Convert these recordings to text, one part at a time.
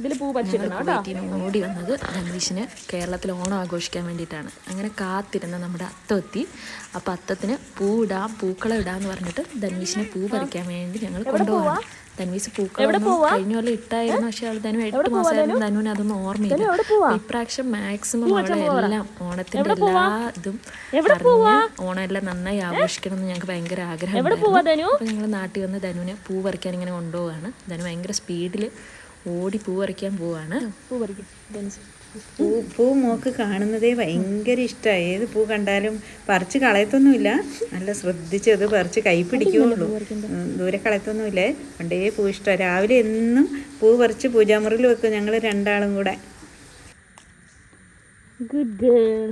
ഓടി വന്നത് ധനുവിഷിന് കേരളത്തിൽ ഓണം ആഘോഷിക്കാൻ വേണ്ടിയിട്ടാണ്. അങ്ങനെ കാത്തിരുന്ന നമ്മുടെ അത്തം എത്തി. അപ്പോൾ അത്തത്തിന് പൂയിടാം, പൂക്കളം ഇടാന്ന് പറഞ്ഞിട്ട് ധനുവിഷിനെ പൂ പറിക്കാൻ വേണ്ടി ഞങ്ങൾ കൊണ്ടുപോകാം. ധനുവിസ് പൂക്കളം കഴിഞ്ഞ പോലെ ഇട്ടായിരുന്നു, പക്ഷെ അവൾ ധനു 8 മാസമായിരുന്നു. ധനുവിന് അതൊന്നും ഓർമ്മയില്ല. ഇപ്രാവശ്യം മാക്സിമം അവളെ എല്ലാം ഓണത്തിന്റെ എല്ലാ ഇതും പറഞ്ഞ് ഓണം എല്ലാം നന്നായി ആഘോഷിക്കണം എന്ന് ഞങ്ങൾക്ക് ഭയങ്കര ആഗ്രഹമുണ്ടായിരുന്നു. അപ്പോൾ ഞങ്ങൾ നാട്ടിൽ വന്ന് ധനുവിനെ പൂ പറിക്കാൻ ഇങ്ങനെ കൊണ്ടുപോവാണ്. ധനു ഭയങ്കര സ്പീഡിൽ ഓടി പൂ പറിക്കാൻ പോവാണ്. പൂ മോക്ക് കാണുന്നതേ ഭയങ്കര ഇഷ്ടമായി. ഏത് പൂ കണ്ടാലും പറിച്ച് കളയത്തൊന്നുമില്ല, നല്ല ശ്രദ്ധിച്ച് അത് പറിച്ച് കൈ പിടിക്കുള്ളൂ, ദൂരെ കളയത്തൊന്നുമില്ലേ. പണ്ടേ പൂ ഇഷ്ടമാണ്. രാവിലെ എന്നും പൂ പറിച്ച് പൂജാമുറിയിൽ വെക്കും ഞങ്ങൾ രണ്ടാളും കൂടെ. Good girl.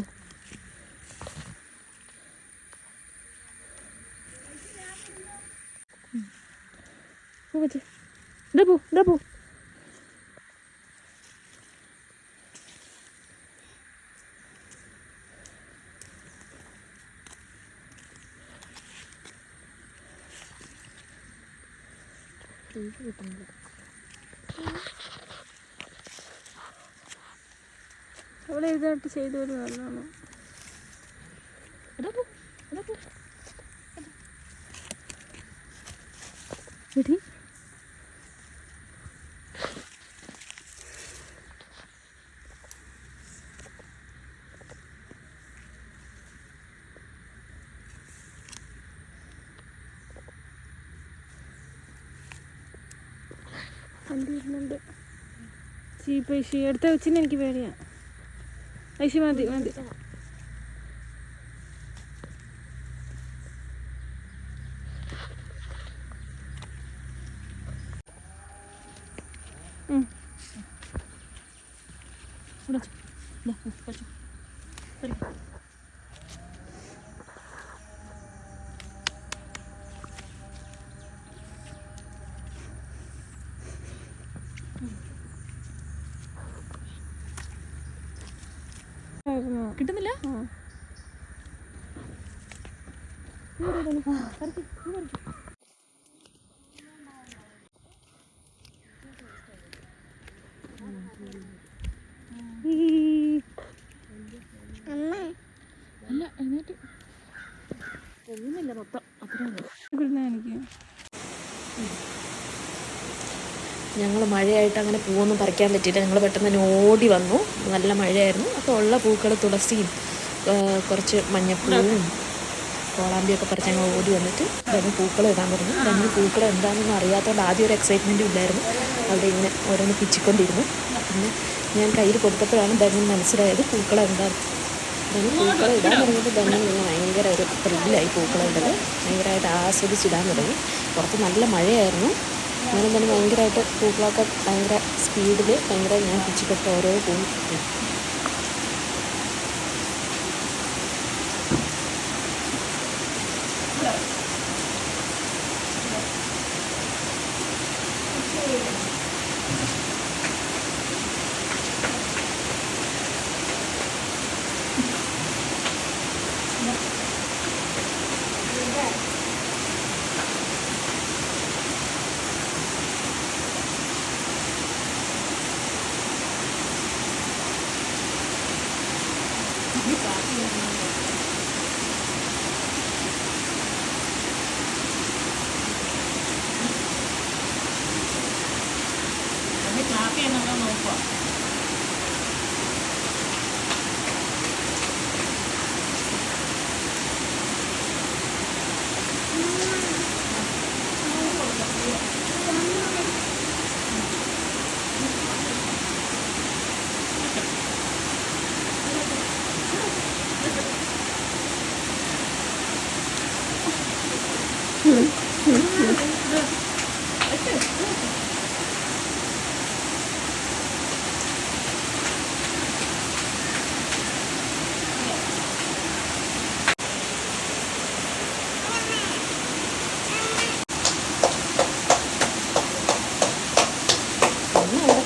പൂ അവിടെ ഇതായിട്ട് ചെയ്തു ഒരു നല്ലതാണ്. കണ്ടിരുന്നുണ്ട് ചീപ്പ് ഐഷി എടുത്ത വെച്ചിന് എനിക്ക് പേടിയാ. ഐഷി മതി മതി. കിട്ടുന്നില്ല. അല്ല എന്നിട്ട് ഒന്നുമില്ല മൊത്തം എനിക്ക് ഞങ്ങൾ മഴയായിട്ട് അങ്ങനെ പൂവൊന്നും പറിക്കാൻ പറ്റിയില്ല. ഞങ്ങൾ പെട്ടെന്ന് തന്നെ ഓടി വന്നു. നല്ല മഴയായിരുന്നു. അപ്പോൾ ഉള്ള പൂക്കൾ തുളസിയും കുറച്ച് മഞ്ഞപ്പൂവും കോളാമ്പിയൊക്കെ പറിച്ച് ഞങ്ങൾ ഓടി വന്നിട്ട് ധനു പൂക്കളം ഇടാൻ പറഞ്ഞു. ധനു പൂക്കളം എന്താണെന്നൊന്നും അറിയാത്തതുകൊണ്ട് ആദ്യം ഒരു എക്സൈറ്റ്മെൻറ്റും ഇല്ലായിരുന്നു. അവിടെ ഇങ്ങനെ ഓരോന്ന് പിച്ചിക്കൊണ്ടിരുന്നു. പിന്നെ ഞാൻ കയ്യിൽ കൊടുത്തപ്പോഴാണ് ധനു മനസ്സിലായത് പൂക്കളം എന്താണ്. ധനു പൂക്കളം ഇടാൻ തുടങ്ങിയിട്ട് ധനു പിന്നെ ഭയങ്കര ഒരു ത്രില്ലായി. പൂക്കളം ഇടൽ ഭയങ്കരമായിട്ട് ആസ്വദിച്ചിടാൻ തുടങ്ങി. പുറത്ത് നല്ല മഴയായിരുന്നു. അങ്ങനെ തന്നെ ഭയങ്കരമായിട്ട് പൂക്കളൊക്കെ ഭയങ്കര സ്പീഡിൽ ഭയങ്കര ഞാൻ പിച്ചിക്കൊട്ട് ഓരോ പൂ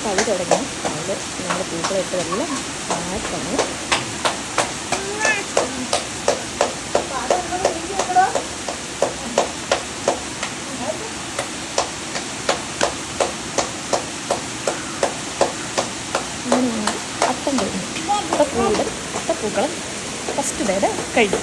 കളി തുടങ്ങി. അത് ഞങ്ങൾ പൂക്കളിട്ടതെല്ലാം മാറ്റണം. പൂവിടൽ പൂക്കളം ഫസ്റ്റ് ഡേയുടെ കഴിഞ്ഞു.